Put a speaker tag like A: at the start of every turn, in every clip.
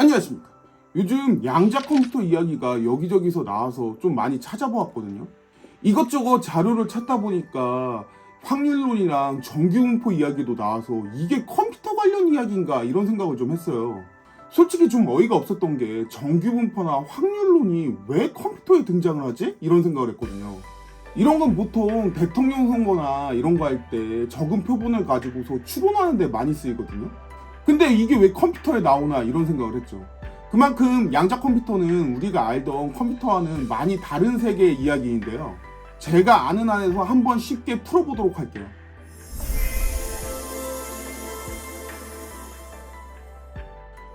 A: 안녕하십니까. 요즘 양자 컴퓨터 이야기가 여기저기서 나와서 좀 많이 찾아보았거든요. 이것저것 자료를 찾다 보니까 확률론이랑 정규분포 이야기도 나와서 이게 컴퓨터 관련 이야기인가 이런 생각을 좀 했어요. 솔직히 좀 어이가 없었던 게 정규분포나 확률론이 왜 컴퓨터에 등장을 하지? 이런 생각을 했거든요. 이런 건 보통 대통령 선거나 이런 거 할 때 적은 표본을 가지고서 추론하는 데 많이 쓰이거든요. 근데 이게 왜 컴퓨터에 나오나 이런 생각을 했죠. 그만큼 양자 컴퓨터는 우리가 알던 컴퓨터와는 많이 다른 세계의 이야기인데요. 제가 아는 한에서 한번 쉽게 풀어보도록 할게요.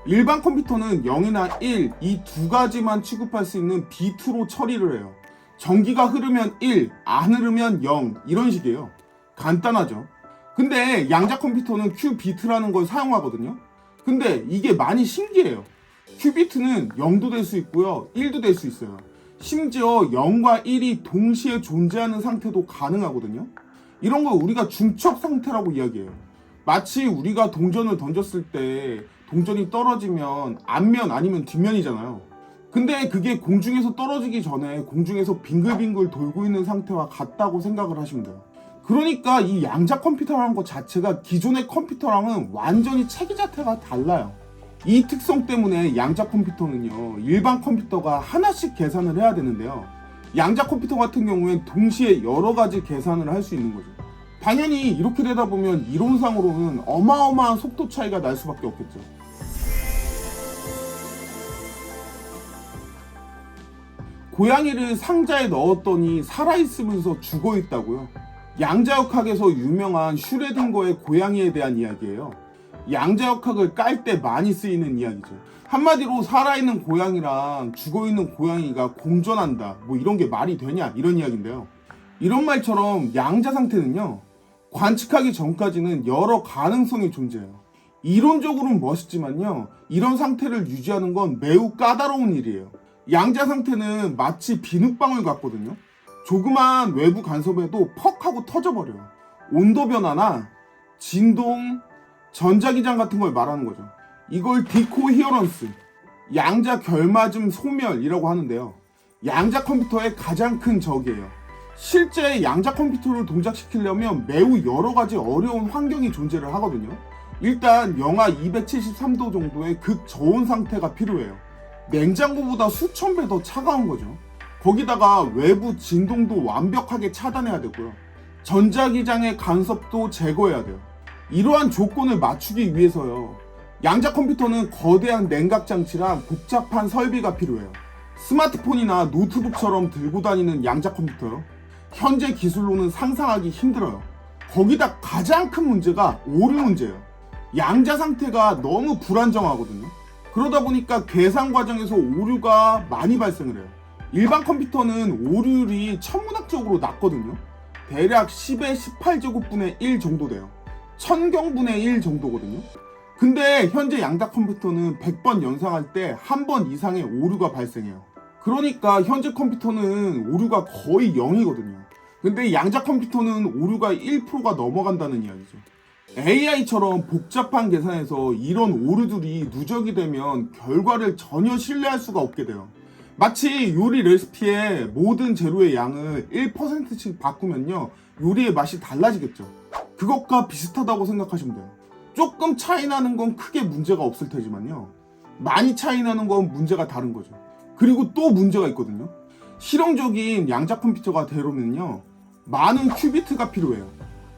A: 일반 컴퓨터는 0이나 1, 이 두 가지만 취급할 수 있는 비트로 처리를 해요. 전기가 흐르면 1, 안 흐르면 0, 이런 식이에요. 간단하죠. 근데 양자 컴퓨터는 큐비트라는 걸 사용하거든요. 근데 이게 많이 신기해요. 큐비트는 0도 될 수 있고요, 1도 될 수 있어요. 심지어 0과 1이 동시에 존재하는 상태도 가능하거든요. 이런 걸 우리가 중첩 상태라고 이야기해요. 마치 우리가 동전을 던졌을 때 동전이 떨어지면 앞면 아니면 뒷면이잖아요. 근데 그게 공중에서 떨어지기 전에 공중에서 빙글빙글 돌고 있는 상태와 같다고 생각을 하시면 돼요. 그러니까 이 양자 컴퓨터라는 것 자체가 기존의 컴퓨터랑은 완전히 체계 자체가 달라요. 이 특성 때문에 양자 컴퓨터는요, 일반 컴퓨터가 하나씩 계산을 해야 되는데요. 양자 컴퓨터 같은 경우엔 동시에 여러 가지 계산을 할 수 있는 거죠. 당연히 이렇게 되다 보면 이론상으로는 어마어마한 속도 차이가 날 수밖에 없겠죠. 고양이를 상자에 넣었더니 살아있으면서 죽어있다고요? 양자역학에서 유명한 슈레딩거의 고양이에 대한 이야기예요. 양자역학을 깔 때 많이 쓰이는 이야기죠. 한마디로 살아있는 고양이랑 죽어있는 고양이가 공존한다, 뭐 이런 게 말이 되냐, 이런 이야기인데요. 이런 말처럼 양자 상태는요, 관측하기 전까지는 여러 가능성이 존재해요. 이론적으로는 멋있지만요, 이런 상태를 유지하는 건 매우 까다로운 일이에요. 양자 상태는 마치 비눗방울 같거든요. 조그만 외부 간섭에도 퍽 하고 터져버려요. 온도 변화나 진동, 전자기장 같은 걸 말하는 거죠. 이걸 디코히어런스, 양자 결맞음 소멸이라고 하는데요. 양자 컴퓨터의 가장 큰 적이에요. 실제 양자 컴퓨터를 동작시키려면 매우 여러 가지 어려운 환경이 존재를 하거든요. 일단 영하 273도 정도의 극저온 상태가 필요해요. 냉장고보다 수천 배 더 차가운 거죠. 거기다가 외부 진동도 완벽하게 차단해야 되고요. 전자기장의 간섭도 제거해야 돼요. 이러한 조건을 맞추기 위해서요, 양자 컴퓨터는 거대한 냉각 장치랑 복잡한 설비가 필요해요. 스마트폰이나 노트북처럼 들고 다니는 양자 컴퓨터요, 현재 기술로는 상상하기 힘들어요. 거기다 가장 큰 문제가 오류 문제예요. 양자 상태가 너무 불안정하거든요. 그러다 보니까 계산 과정에서 오류가 많이 발생을 해요. 일반 컴퓨터는 오류율이 천문학적으로 낮거든요. 대략 10의 18제곱분의 1 정도 돼요. 1000경분의 1 정도거든요. 근데 현재 양자 컴퓨터는 100번 연상할 때 한 번 이상의 오류가 발생해요. 그러니까 현재 컴퓨터는 오류가 거의 0이거든요. 근데 양자 컴퓨터는 오류가 1%가 넘어간다는 이야기죠. AI처럼 복잡한 계산에서 이런 오류들이 누적이 되면 결과를 전혀 신뢰할 수가 없게 돼요. 마치 요리 레시피에 모든 재료의 양을 1%씩 바꾸면요, 요리의 맛이 달라지겠죠. 그것과 비슷하다고 생각하시면 돼요. 조금 차이 나는 건 크게 문제가 없을 테지만요, 많이 차이 나는 건 문제가 다른 거죠. 그리고 또 문제가 있거든요. 실용적인 양자 컴퓨터가 되려면요, 많은 큐비트가 필요해요.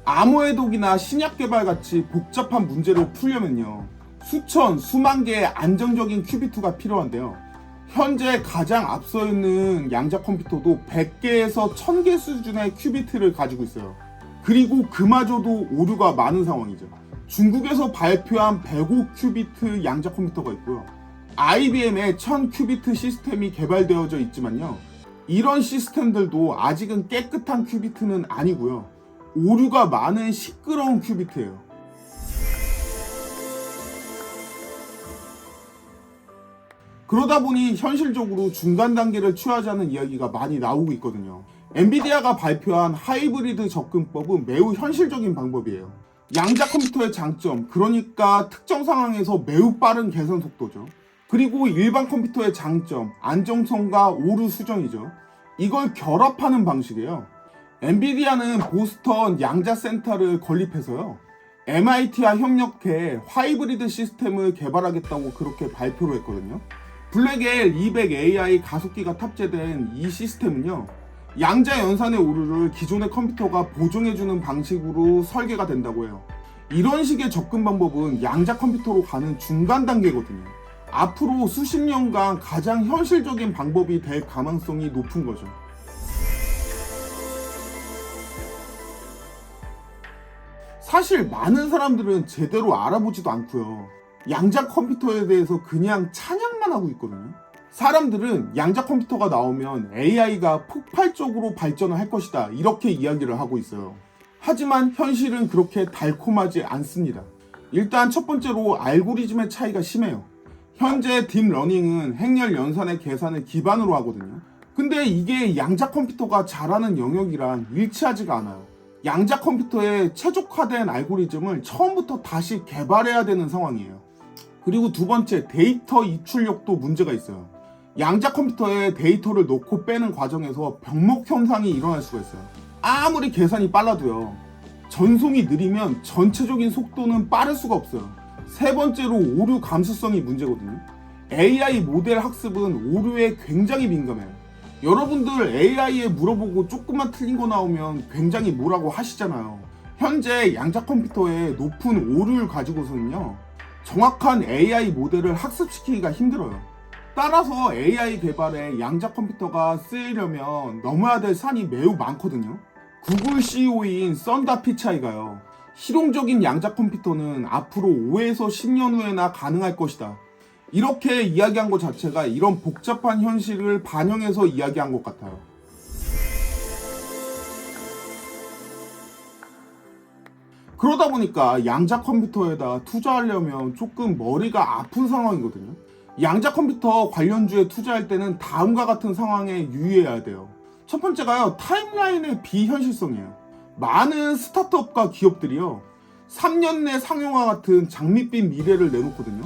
A: 암호의 독이나 신약 개발 같이 복잡한 문제를 풀려면요, 수천, 수만 개의 안정적인 큐비트가 필요한데요. 현재 가장 앞서 있는 양자 컴퓨터도 100개에서 1000개 수준의 큐비트를 가지고 있어요. 그리고 그마저도 오류가 많은 상황이죠. 중국에서 발표한 105큐비트 양자 컴퓨터가 있고요. IBM의 1000큐비트 시스템이 개발되어져 있지만요, 이런 시스템들도 아직은 깨끗한 큐비트는 아니고요, 오류가 많은 시끄러운 큐비트예요. 그러다 보니 현실적으로 중간 단계를 취하자는 이야기가 많이 나오고 있거든요. 엔비디아가 발표한 하이브리드 접근법은 매우 현실적인 방법이에요. 양자 컴퓨터의 장점, 그러니까 특정 상황에서 매우 빠른 계산 속도죠. 그리고 일반 컴퓨터의 장점, 안정성과 오류 수정이죠. 이걸 결합하는 방식이에요. 엔비디아는 보스턴 양자 센터를 건립해서요. MIT와 협력해 하이브리드 시스템을 개발하겠다고 그렇게 발표를 했거든요. 블랙엘 200AI 가속기가 탑재된 이 시스템은요. 양자 연산의 오류를 기존의 컴퓨터가 보정해주는 방식으로 설계가 된다고 해요. 이런 식의 접근 방법은 양자 컴퓨터로 가는 중간 단계거든요. 앞으로 수십 년간 가장 현실적인 방법이 될 가능성이 높은 거죠. 사실 많은 사람들은 제대로 알아보지도 않고요. 양자 컴퓨터에 대해서 그냥 찬양만 하고 있거든요. 사람들은 양자 컴퓨터가 나오면 AI가 폭발적으로 발전을 할 것이다 이렇게 이야기를 하고 있어요. 하지만 현실은 그렇게 달콤하지 않습니다. 일단 첫 번째로 알고리즘의 차이가 심해요. 현재 딥러닝은 행렬 연산의 계산을 기반으로 하거든요. 근데 이게 양자 컴퓨터가 잘하는 영역이랑 일치하지가 않아요. 양자 컴퓨터에 최적화된 알고리즘을 처음부터 다시 개발해야 되는 상황이에요. 그리고 두 번째, 데이터 입출력도 문제가 있어요. 양자 컴퓨터에 데이터를 넣고 빼는 과정에서 병목 현상이 일어날 수가 있어요. 아무리 계산이 빨라도요. 전송이 느리면 전체적인 속도는 빠를 수가 없어요. 세 번째로 오류 감수성이 문제거든요. AI 모델 학습은 오류에 굉장히 민감해요. 여러분들 AI에 물어보고 조금만 틀린 거 나오면 굉장히 뭐라고 하시잖아요. 현재 양자 컴퓨터에 높은 오류를 가지고서는요. 정확한 AI 모델을 학습시키기가 힘들어요. 따라서 AI 개발에 양자 컴퓨터가 쓰이려면 넘어야 될 산이 매우 많거든요. 구글 CEO인 썬다 피차이가요. 실용적인 양자 컴퓨터는 앞으로 5에서 10년 후에나 가능할 것이다. 이렇게 이야기한 것 자체가 이런 복잡한 현실을 반영해서 이야기한 것 같아요. 그러다 보니까 양자 컴퓨터에다 투자하려면 조금 머리가 아픈 상황이거든요. 양자 컴퓨터 관련주에 투자할 때는 다음과 같은 상황에 유의해야 돼요. 첫 번째가요, 타임라인의 비현실성이에요. 많은 스타트업과 기업들이요, 3년 내 상용화 같은 장밋빛 미래를 내놓거든요.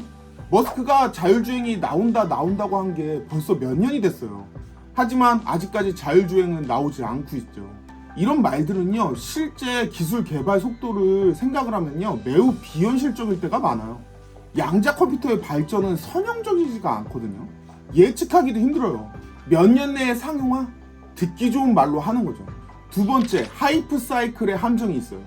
A: 머스크가 자율주행이 나온다고 한 게 벌써 몇 년이 됐어요. 하지만 아직까지 자율주행은 나오지 않고 있죠. 이런 말들은요, 실제 기술 개발 속도를 생각을 하면요, 매우 비현실적일 때가 많아요. 양자 컴퓨터의 발전은 선형적이지가 않거든요. 예측하기도 힘들어요. 몇 년 내에 상용화? 듣기 좋은 말로 하는 거죠. 두 번째, 하이프 사이클의 함정이 있어요.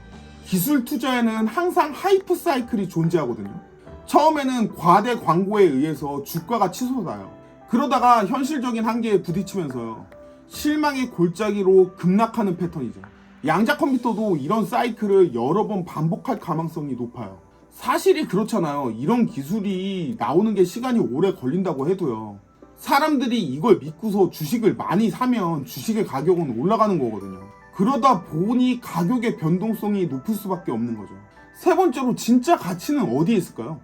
A: 기술 투자에는 항상 하이프 사이클이 존재하거든요. 처음에는 과대 광고에 의해서 주가가 치솟아요. 그러다가 현실적인 한계에 부딪히면서요, 실망의 골짜기로 급락하는 패턴이죠. 양자 컴퓨터도 이런 사이클을 여러 번 반복할 가능성이 높아요. 사실이 그렇잖아요. 이런 기술이 나오는 게 시간이 오래 걸린다고 해도요, 사람들이 이걸 믿고서 주식을 많이 사면 주식의 가격은 올라가는 거거든요. 그러다 보니 가격의 변동성이 높을 수밖에 없는 거죠. 세 번째로, 진짜 가치는 어디에 있을까요?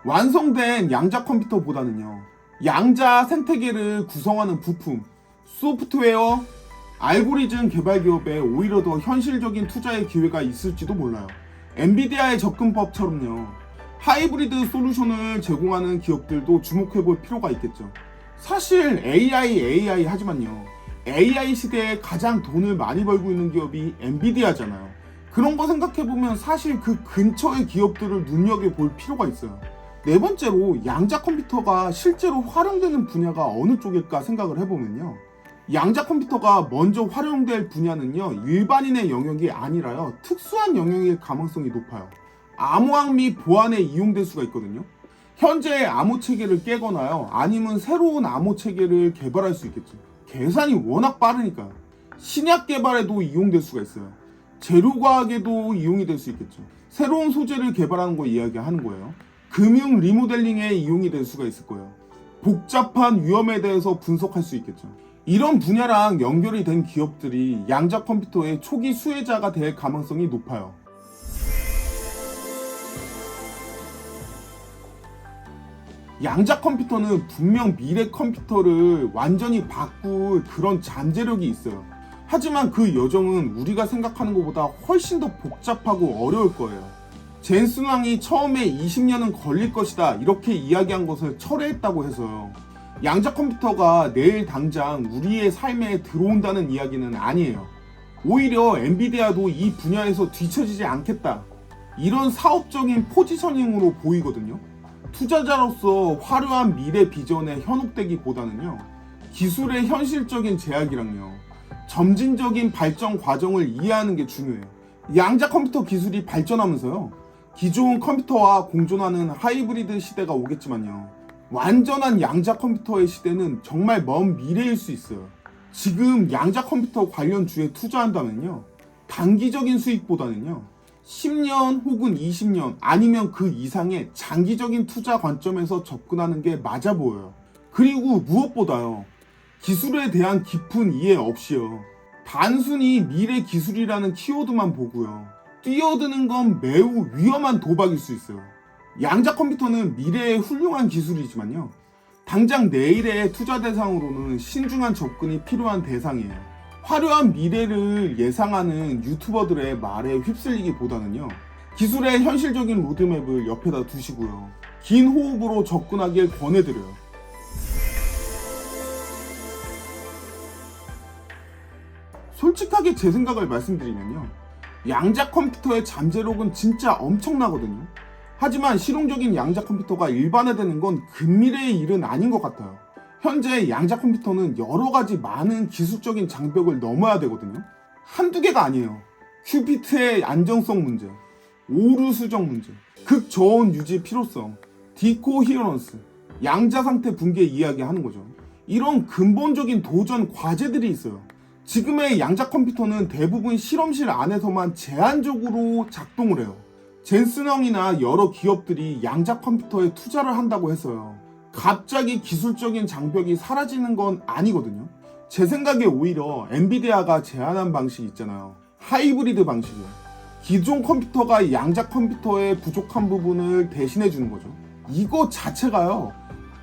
A: 완성된 양자 컴퓨터보다는요, 양자 생태계를 구성하는 부품, 소프트웨어, 알고리즘 개발 기업에 오히려 더 현실적인 투자의 기회가 있을지도 몰라요. 엔비디아의 접근법처럼요, 하이브리드 솔루션을 제공하는 기업들도 주목해 볼 필요가 있겠죠. 사실 AI 하지만요, AI 시대에 가장 돈을 많이 벌고 있는 기업이 엔비디아잖아요. 그런 거 생각해보면 사실 그 근처의 기업들을 눈여겨볼 필요가 있어요. 네 번째로, 양자 컴퓨터가 실제로 활용되는 분야가 어느 쪽일까 생각을 해보면요, 양자 컴퓨터가 먼저 활용될 분야는요, 일반인의 영역이 아니라요, 특수한 영역일 가능성이 높아요. 암호학 및 보안에 이용될 수가 있거든요. 현재의 암호 체계를 깨거나요, 아니면 새로운 암호 체계를 개발할 수 있겠죠. 계산이 워낙 빠르니까. 신약 개발에도 이용될 수가 있어요. 재료과학에도 이용이 될 수 있겠죠. 새로운 소재를 개발하는 거 이야기하는 거예요. 금융 리모델링에 이용이 될 수가 있을 거예요. 복잡한 위험에 대해서 분석할 수 있겠죠. 이런 분야랑 연결이 된 기업들이 양자 컴퓨터의 초기 수혜자가 될 가능성이 높아요. 양자 컴퓨터는 분명 미래 컴퓨터를 완전히 바꿀 그런 잠재력이 있어요. 하지만 그 여정은 우리가 생각하는 것보다 훨씬 더 복잡하고 어려울 거예요. 젠슨왕이 처음에 20년은 걸릴 것이다 이렇게 이야기한 것을 철회했다고 해서요. 양자 컴퓨터가 내일 당장 우리의 삶에 들어온다는 이야기는 아니에요. 오히려 엔비디아도 이 분야에서 뒤처지지 않겠다. 이런 사업적인 포지셔닝으로 보이거든요. 투자자로서 화려한 미래 비전에 현혹되기보다는요. 기술의 현실적인 제약이랑요. 점진적인 발전 과정을 이해하는 게 중요해요. 양자 컴퓨터 기술이 발전하면서요. 기존 컴퓨터와 공존하는 하이브리드 시대가 오겠지만요. 완전한 양자 컴퓨터의 시대는 정말 먼 미래일 수 있어요. 지금 양자 컴퓨터 관련 주에 투자한다면요. 단기적인 수익보다는요. 10년 혹은 20년 아니면 그 이상의 장기적인 투자 관점에서 접근하는 게 맞아 보여요. 그리고 무엇보다요. 기술에 대한 깊은 이해 없이요. 단순히 미래 기술이라는 키워드만 보고요. 뛰어드는 건 매우 위험한 도박일 수 있어요. 양자 컴퓨터는 미래의 훌륭한 기술이지만요. 당장 내일의 투자 대상으로는 신중한 접근이 필요한 대상이에요. 화려한 미래를 예상하는 유튜버들의 말에 휩쓸리기보다는요. 기술의 현실적인 로드맵을 옆에다 두시고요. 긴 호흡으로 접근하길 권해드려요. 솔직하게 제 생각을 말씀드리면요. 양자 컴퓨터의 잠재력은 진짜 엄청나거든요. 하지만 실용적인 양자 컴퓨터가 일반화되는 건 근미래의 일은 아닌 것 같아요. 현재 양자 컴퓨터는 여러 가지 많은 기술적인 장벽을 넘어야 되거든요. 한두 개가 아니에요. 큐비트의 안정성 문제, 오류 수정 문제, 극저온 유지 필요성, 디코히어런스, 양자 상태 붕괴 이야기하는 거죠. 이런 근본적인 도전 과제들이 있어요. 지금의 양자 컴퓨터는 대부분 실험실 안에서만 제한적으로 작동을 해요. 젠슨왕이나 여러 기업들이 양자 컴퓨터에 투자를 한다고 해서요. 갑자기 기술적인 장벽이 사라지는 건 아니거든요. 제 생각에 오히려 엔비디아가 제안한 방식 있잖아요. 하이브리드 방식이요. 기존 컴퓨터가 양자 컴퓨터의 부족한 부분을 대신해 주는 거죠. 이거 자체가요.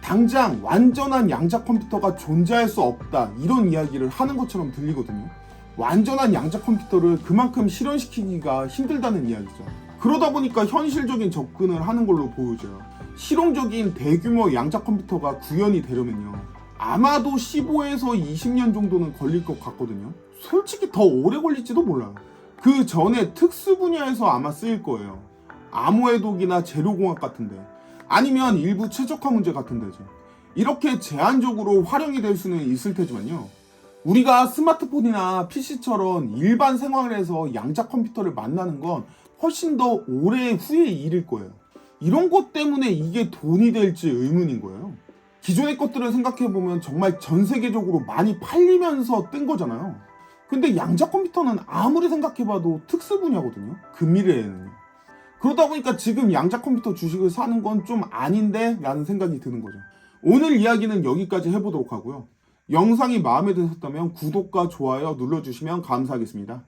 A: 당장 완전한 양자 컴퓨터가 존재할 수 없다 이런 이야기를 하는 것처럼 들리거든요. 완전한 양자 컴퓨터를 그만큼 실현시키기가 힘들다는 이야기죠. 그러다 보니까 현실적인 접근을 하는 걸로 보여져요. 실용적인 대규모 양자 컴퓨터가 구현이 되려면요. 아마도 15에서 20년 정도는 걸릴 것 같거든요. 솔직히 더 오래 걸릴지도 몰라요. 그 전에 특수 분야에서 아마 쓰일 거예요. 암호해독이나 재료공학 같은데. 아니면 일부 최적화 문제 같은 데죠. 이렇게 제한적으로 활용이 될 수는 있을 테지만요. 우리가 스마트폰이나 PC처럼 일반 생활에서 양자 컴퓨터를 만나는 건 훨씬 더 오래 후의 일일 거예요. 이런 것 때문에 이게 돈이 될지 의문인 거예요. 기존의 것들을 생각해보면 정말 전 세계적으로 많이 팔리면서 뜬 거잖아요. 근데 양자 컴퓨터는 아무리 생각해봐도 특수 분야거든요. 금미래에는요. 그러다 보니까 지금 양자 컴퓨터 주식을 사는 건 좀 아닌데 라는 생각이 드는 거죠. 오늘 이야기는 여기까지 해보도록 하고요. 영상이 마음에 드셨다면 구독과 좋아요 눌러주시면 감사하겠습니다.